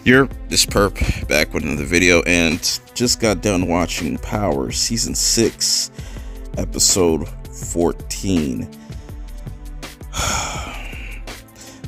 You're this perp back with another video, and just got done watching Power Season 6, Episode 14.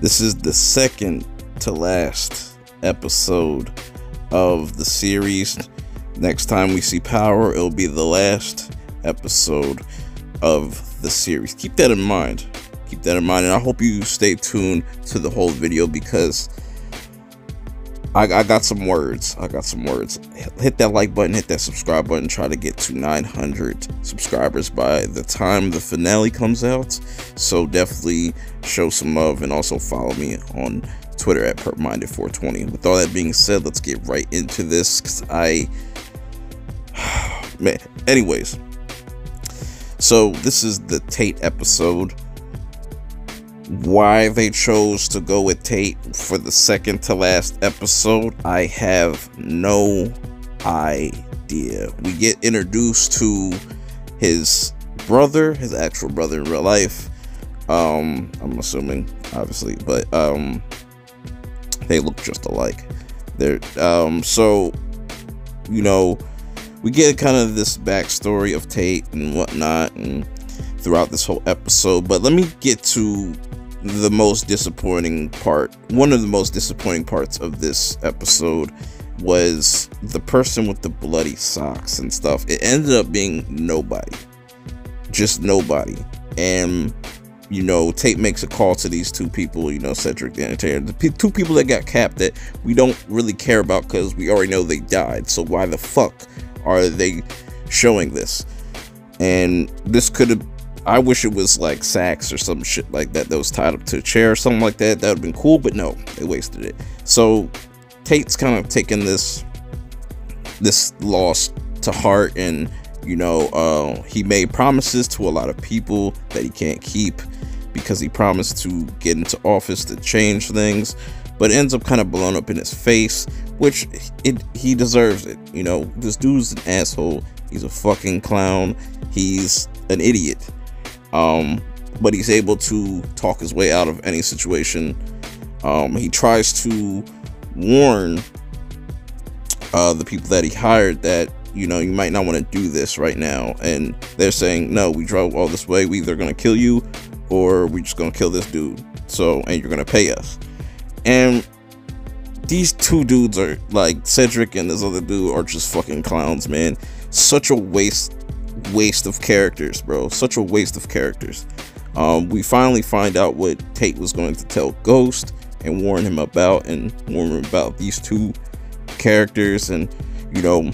This is the second to last episode of the series. Next time we see Power, it'll be the last episode of the series. Keep that in mind. Keep that in mind, and I hope you stay tuned to the whole video because I got some words. Hit that like button, hit that subscribe button. Try to get to 900 subscribers by the time the finale comes out. So definitely show some love and also follow me on Twitter at PerpMinded420. With all that being said, let's get right into this because man. Anyways, so this is the Tate episode. Why they chose to go with Tate for the second to last episode, I have no idea. We get introduced to his brother, his actual brother in real life. I'm assuming, obviously, but they look just alike. They're so you know, we get kind of this backstory of Tate and whatnot, and throughout this whole episode. But let me get to the most disappointing part. One of the most disappointing parts of this episode was the person with the bloody socks and stuff. It ended up being nobody, just nobody. And you know, Tate makes a call to these two people, you know, Cedric the Entertainer, the two people that got capped that we don't really care about because we already know they died. So why the fuck are they showing this? And this could have, I wish it was like sacks or some shit like that was tied up to a chair or something like that. That would have been cool, but no, they wasted it. So Tate's kind of taking this loss to heart, and you know, he made promises to a lot of people that he can't keep because he promised to get into office to change things, but it ends up kind of blown up in his face, which he deserves it. You know, this dude's an asshole. He's a fucking clown. He's an idiot. But he's able to talk his way out of any situation. He tries to warn the people that he hired that, you know, you might not want to do this right now. And they're saying, no, we drove all this way. We either going to kill you or we just going to kill this dude. So, and you're going to pay us. And these two dudes are like, Cedric and this other dude are just fucking clowns, man. Such a waste of characters, bro. Such a waste of characters. We finally find out what Tate was going to tell Ghost and warn him about these two characters. And you know,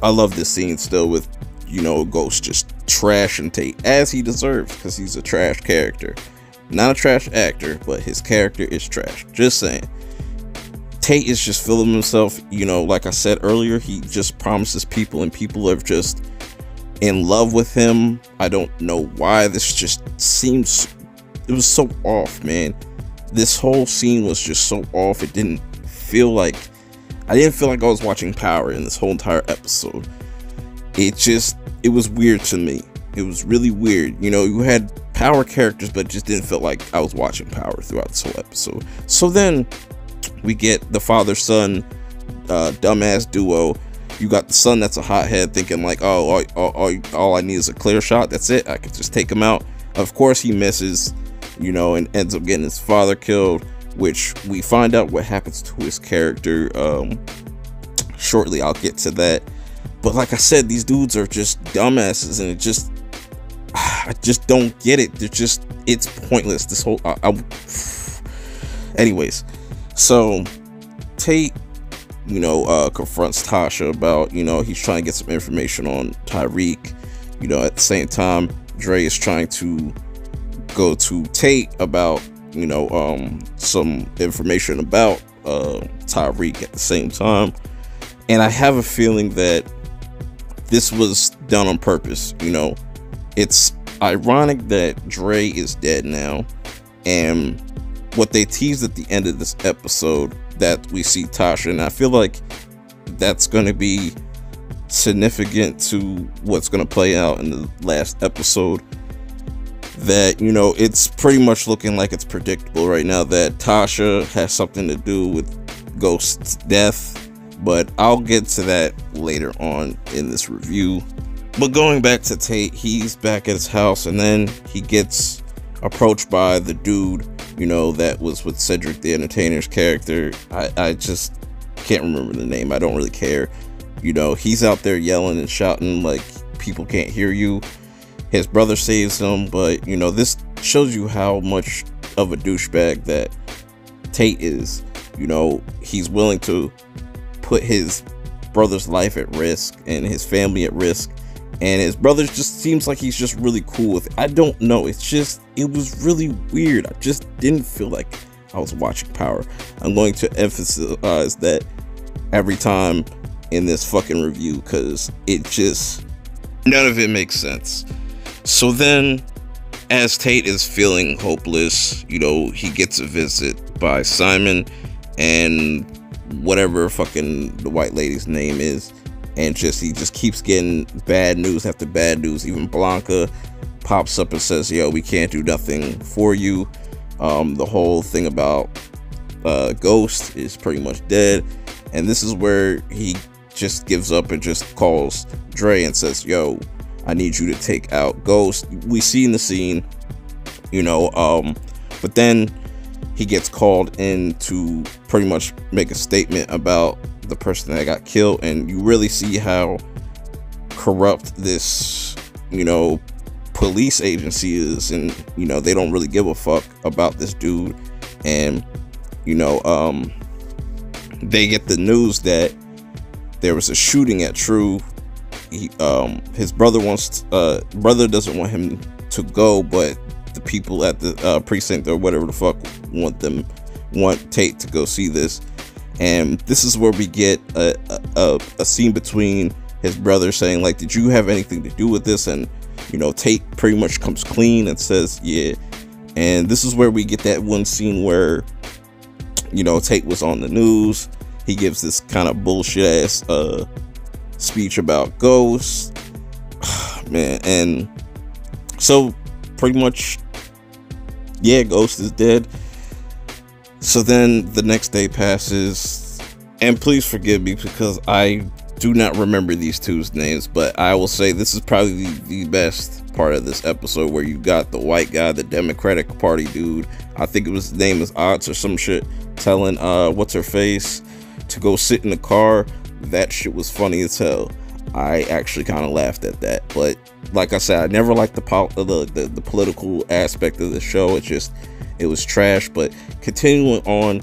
I love this scene still with, you know, Ghost just trashing Tate as he deserves because he's a trash character, not a trash actor, but his character is trash. Just saying. Tate is just feeling himself, you know, like I said earlier, he just promises people and people are just in love with him. I don't know why. This just seems, it was so off, man. This whole scene was just so off. It didn't feel like, I didn't feel like I was watching Power in this whole entire episode. It was weird to me. It was really weird. You know, you had Power characters, but it just didn't feel like I was watching Power throughout this whole episode. So then we get the father-son dumbass duo. You got the son that's a hothead thinking like, oh, all I need is a clear shot. That's it. I could just take him out. Of course he misses, you know, and ends up getting his father killed, which we find out what happens to his character shortly. I'll get to that. But like I said, these dudes are just dumbasses, and I just don't get it. It's pointless. This whole, anyways, so Tate, you know, confronts Tasha about, you know, he's trying to get some information on Tyreek. You know, at the same time, Dre is trying to go to Tate about, you know, some information about Tyreek at the same time. And I have a feeling that this was done on purpose. You know, it's ironic that Dre is dead now, and what they teased at the end of this episode, that we see Tasha, and I feel like that's going to be significant to what's going to play out in the last episode. That, you know, it's pretty much looking like it's predictable right now that Tasha has something to do with Ghost's death, but I'll get to that later on in this review. But going back to Tate, he's back at his house, and then he gets approached by the dude, you know, that was with Cedric the Entertainer's character. I just can't remember the name. I don't really care. You know, he's out there yelling and shouting like people can't hear you. His brother saves him, but, you know, this shows you how much of a douchebag that Tate is. You know, he's willing to put his brother's life at risk and his family at risk, and his brother just seems like he's just really cool with it. I don't know, it was really weird. I just didn't feel like I was watching Power. I'm going to emphasize that every time in this fucking review, because it just, none of it makes sense. So then, as Tate is feeling hopeless, you know, he gets a visit by Simon and whatever fucking the white lady's name is, and he just keeps getting bad news after bad news. Even Blanca pops up and says, yo, we can't do nothing for you. The whole thing about Ghost is pretty much dead, and this is where he just gives up and just calls Dre and says, yo, I need you to take out Ghost. We see in the scene, you know, but then he gets called in to pretty much make a statement about the person that got killed, and you really see how corrupt this, you know, police agency is, and, you know, they don't really give a fuck about this dude. And, you know, they get the news that there was a shooting at True. His brother brother doesn't want him to go, but the people at the precinct or whatever the fuck want Tate to go see this. And this is where we get a scene between his brother saying, like, did you have anything to do with this? And, you know, Tate pretty much comes clean and says, yeah. And this is where we get that one scene where, you know, Tate was on the news. He gives this kind of bullshit ass speech about Ghost. Man, and so pretty much, yeah, Ghost is dead. So then the next day passes, and please forgive me because I do not remember these two's names, but I will say this is probably the best part of this episode, where you got the white guy, the Democratic Party dude, I think his name is Otts or some shit, telling what's her face to go sit in the car. That shit was funny as hell. I actually kind of laughed at that, but like I said, I never liked the political aspect of the show. It was trash. But continuing on,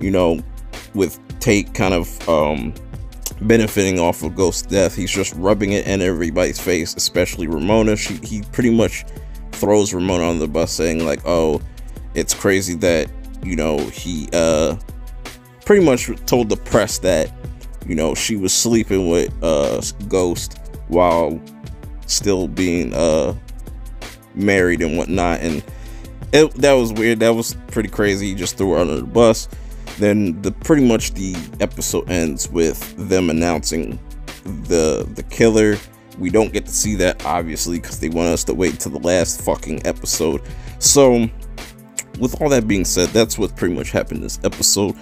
you know, with Tate kind of benefiting off of Ghost's death, he's just rubbing it in everybody's face, especially Ramona. He pretty much throws Ramona on the bus, saying like, oh, it's crazy that, you know, he pretty much told the press that, you know, she was sleeping with Ghost while still being married and whatnot. And that was weird. That was pretty crazy. He just threw her under the bus. Then pretty much the episode ends with them announcing the killer. We don't get to see that, obviously, because they want us to wait till the last fucking episode. So with all that being said, that's what pretty much happened this episode.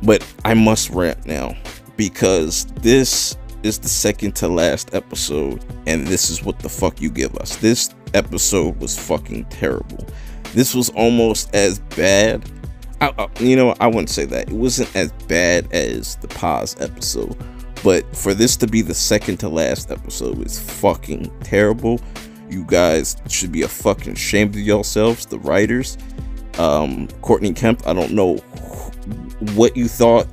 But I must rant now, because this is the second to last episode, and this is what the fuck you give us. This episode was fucking terrible. This was almost as bad. You know, I wouldn't say that. It wasn't as bad as the Paz episode, but for this to be the second to last episode is fucking terrible. You guys should be a fucking ashamed of yourselves, the writers. Courtney Kemp, I don't know what you thought.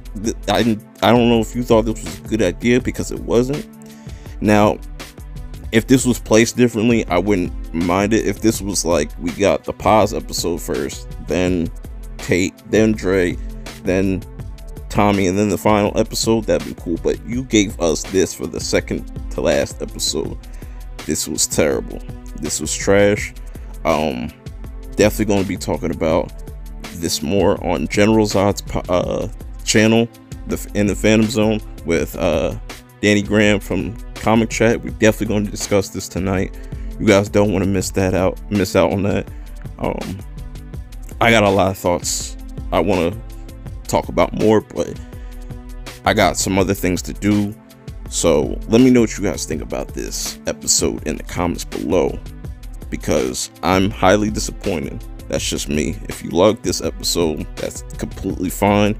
I don't know if you thought this was a good idea, because it wasn't. Now, if this was placed differently, I wouldn't mind it. If this was like, we got the Paz episode first, then Tate, then Dre, then Tommy, and then the final episode, that'd be cool. But you gave us this for the second to last episode. This was terrible. This was trash. Definitely going to be talking about this more on General Zod's channel, in the Phantom Zone, with Danny Graham from Comic Chat. We're definitely going to discuss this tonight. You guys don't want to miss out on that. I got a lot of thoughts I want to talk about more, but I got some other things to do. So let me know what you guys think about this episode in the comments below, because I'm highly disappointed. That's just me. If you like this episode, that's completely fine.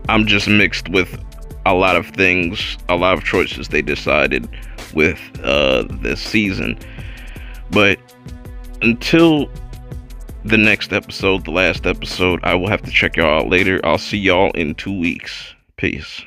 I'm just mixed with a lot of things, a lot of choices they decided with this season. But until the next episode, the last episode, I will have to check y'all out later. I'll see y'all in 2 weeks. Peace.